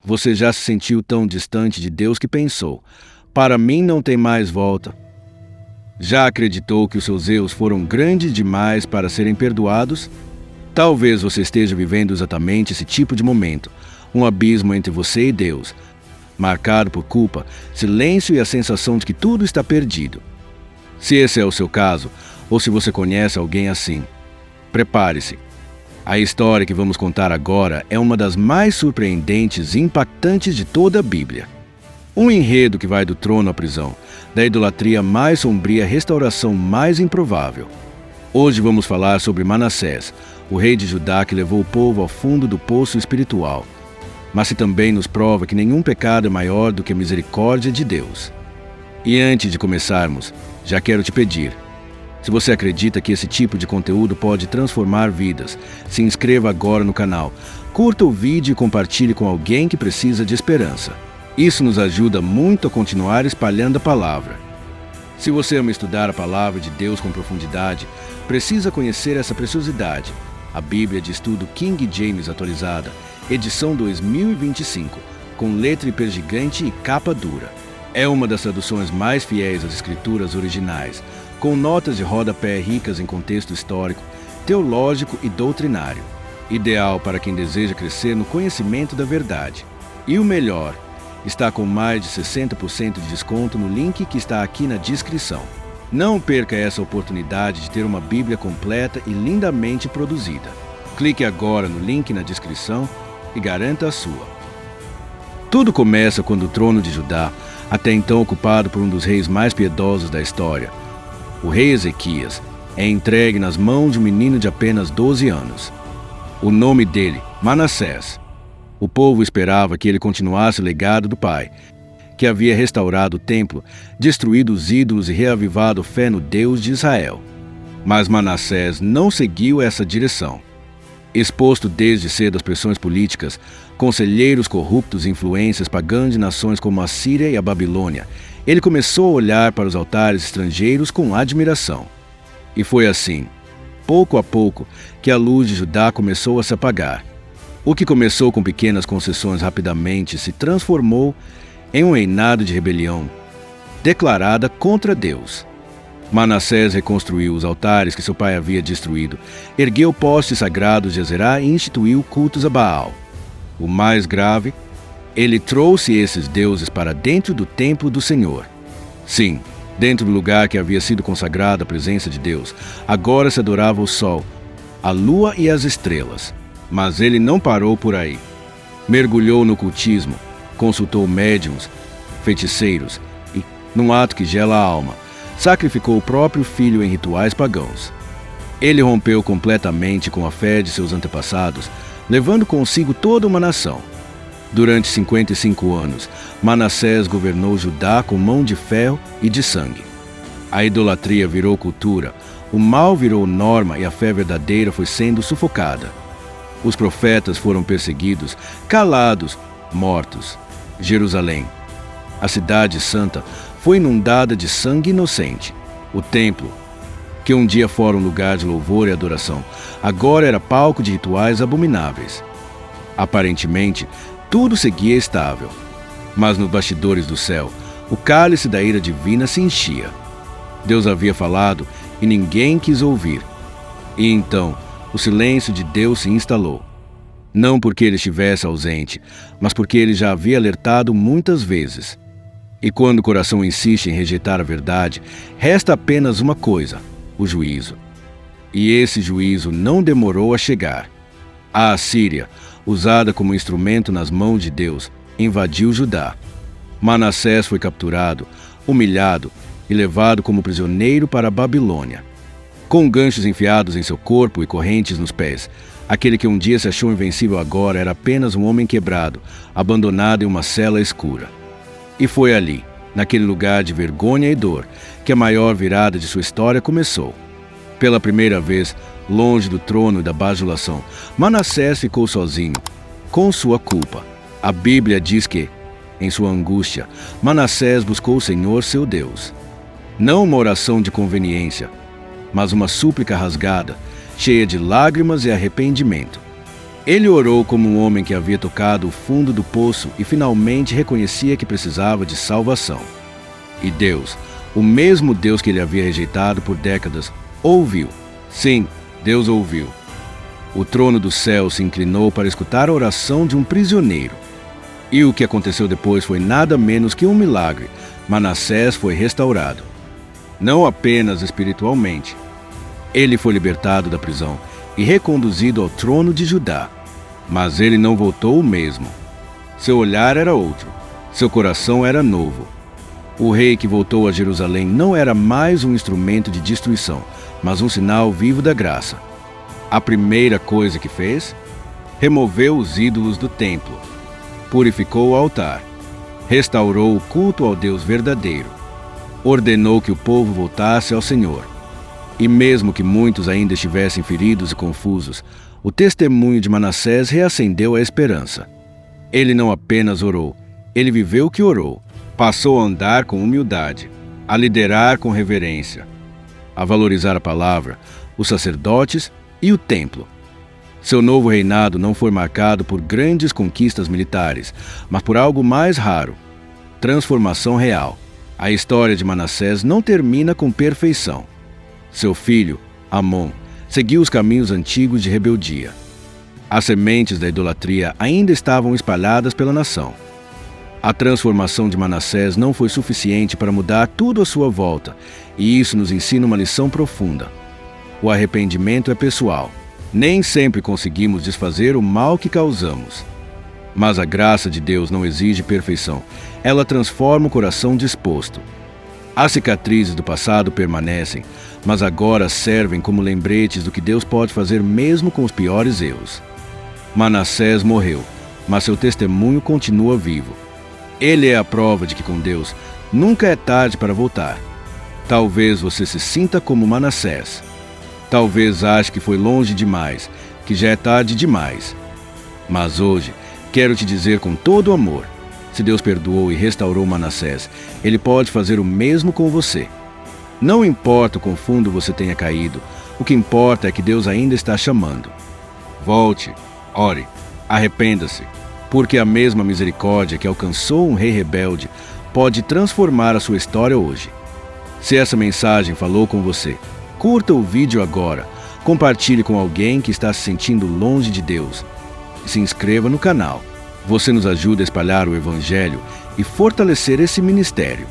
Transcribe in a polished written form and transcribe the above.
Você já se sentiu tão distante de Deus que pensou: para mim não tem mais volta? Já acreditou que os seus erros foram grandes demais para serem perdoados? Talvez você esteja vivendo exatamente esse tipo de momento, um abismo entre você e Deus, marcado por culpa, silêncio e a sensação de que tudo está perdido. Se esse é o seu caso, ou se você conhece alguém assim, prepare-se. A história que vamos contar agora é uma das mais surpreendentes e impactantes de toda a Bíblia. Um enredo que vai do trono à prisão, da idolatria mais sombria à restauração mais improvável. Hoje vamos falar sobre Manassés, o rei de Judá que levou o povo ao fundo do poço espiritual, mas que também nos prova que nenhum pecado é maior do que a misericórdia de Deus. E antes de começarmos, já quero te pedir: se você acredita que esse tipo de conteúdo pode transformar vidas, se inscreva agora no canal, curta o vídeo e compartilhe com alguém que precisa de esperança. Isso nos ajuda muito a continuar espalhando a palavra. Se você ama estudar a palavra de Deus com profundidade, precisa conhecer essa preciosidade, a Bíblia de Estudo King James atualizada, edição 2025, com letra hipergigante e capa dura. É uma das traduções mais fiéis às escrituras originais, com notas de rodapé ricas em contexto histórico, teológico e doutrinário, ideal para quem deseja crescer no conhecimento da verdade. E o melhor, está com mais de 60% de desconto no link que está aqui na descrição. Não perca essa oportunidade de ter uma Bíblia completa e lindamente produzida. Clique agora no link na descrição e garanta a sua. Tudo começa quando o trono de Judá, até então ocupado por um dos reis mais piedosos da história, o rei Ezequias, é entregue nas mãos de um menino de apenas 12 anos. O nome dele, Manassés. O povo esperava que ele continuasse o legado do pai, que havia restaurado o templo, destruído os ídolos e reavivado a fé no Deus de Israel. Mas Manassés não seguiu essa direção. Exposto desde cedo às pressões políticas, conselheiros corruptos e influências pagãs de nações como a Síria e a Babilônia, ele começou a olhar para os altares estrangeiros com admiração. E foi assim, pouco a pouco, que a luz de Judá começou a se apagar. O que começou com pequenas concessões rapidamente se transformou em um reinado de rebelião declarada contra Deus. Manassés reconstruiu os altares que seu pai havia destruído, ergueu postes sagrados de Azerá e instituiu cultos a Baal. O mais grave, ele trouxe esses deuses para dentro do templo do Senhor. Sim, dentro do lugar que havia sido consagrado à presença de Deus, agora se adorava o sol, a lua e as estrelas. Mas ele não parou por aí. Mergulhou no cultismo, consultou médiuns, feiticeiros e, num ato que gela a alma, sacrificou o próprio filho em rituais pagãos. Ele rompeu completamente com a fé de seus antepassados, levando consigo toda uma nação. Durante 55 anos, Manassés governou Judá com mão de ferro e de sangue. A idolatria virou cultura, o mal virou norma e a fé verdadeira foi sendo sufocada. Os profetas foram perseguidos, calados, mortos. Jerusalém, a cidade santa, foi inundada de sangue inocente. O templo, que um dia fora um lugar de louvor e adoração, agora era palco de rituais abomináveis. Aparentemente, tudo seguia estável. Mas nos bastidores do céu, o cálice da ira divina se enchia. Deus havia falado e ninguém quis ouvir. E então, o silêncio de Deus se instalou. Não porque ele estivesse ausente, mas porque ele já havia alertado muitas vezes. E quando o coração insiste em rejeitar a verdade, resta apenas uma coisa: o juízo. E esse juízo não demorou a chegar. A Assíria, usada como instrumento nas mãos de Deus, invadiu Judá. Manassés foi capturado, humilhado e levado como prisioneiro para a Babilônia. Com ganchos enfiados em seu corpo e correntes nos pés, aquele que um dia se achou invencível agora era apenas um homem quebrado, abandonado em uma cela escura. E foi ali, naquele lugar de vergonha e dor, que a maior virada de sua história começou. Pela primeira vez, longe do trono e da bajulação, Manassés ficou sozinho, com sua culpa. A Bíblia diz que, em sua angústia, Manassés buscou o Senhor seu Deus. Não uma oração de conveniência, mas uma súplica rasgada, cheia de lágrimas e arrependimento. Ele orou como um homem que havia tocado o fundo do poço e finalmente reconhecia que precisava de salvação. E Deus, o mesmo Deus que ele havia rejeitado por décadas, ouviu. Sim, Deus ouviu. O trono do céu se inclinou para escutar a oração de um prisioneiro. E o que aconteceu depois foi nada menos que um milagre. Manassés foi restaurado. Não apenas espiritualmente. Ele foi libertado da prisão e reconduzido ao trono de Judá. Mas ele não voltou o mesmo. Seu olhar era outro. Seu coração era novo. O rei que voltou a Jerusalém não era mais um instrumento de destruição, mas um sinal vivo da graça. A primeira coisa que fez? Removeu os ídolos do templo. Purificou o altar. Restaurou o culto ao Deus verdadeiro. Ordenou que o povo voltasse ao Senhor. E mesmo que muitos ainda estivessem feridos e confusos, o testemunho de Manassés reacendeu a esperança. Ele não apenas orou, ele viveu o que orou. Passou a andar com humildade, a liderar com reverência, a valorizar a palavra, os sacerdotes e o templo. Seu novo reinado não foi marcado por grandes conquistas militares, mas por algo mais raro: transformação real. A história de Manassés não termina com perfeição. Seu filho, Amon, seguiu os caminhos antigos de rebeldia. As sementes da idolatria ainda estavam espalhadas pela nação. A transformação de Manassés não foi suficiente para mudar tudo à sua volta, e isso nos ensina uma lição profunda. O arrependimento é pessoal. Nem sempre conseguimos desfazer o mal que causamos. Mas a graça de Deus não exige perfeição. Ela transforma o coração disposto. As cicatrizes do passado permanecem, mas agora servem como lembretes do que Deus pode fazer mesmo com os piores erros. Manassés morreu, mas seu testemunho continua vivo. Ele é a prova de que com Deus nunca é tarde para voltar. Talvez você se sinta como Manassés. Talvez ache que foi longe demais, que já é tarde demais. Mas hoje, quero te dizer com todo amor: se Deus perdoou e restaurou Manassés, Ele pode fazer o mesmo com você. Não importa o quão fundo você tenha caído, o que importa é que Deus ainda está chamando. Volte, ore, arrependa-se, porque a mesma misericórdia que alcançou um rei rebelde pode transformar a sua história hoje. Se essa mensagem falou com você, curta o vídeo agora, compartilhe com alguém que está se sentindo longe de Deus e se inscreva no canal. Você nos ajuda a espalhar o Evangelho e fortalecer esse ministério.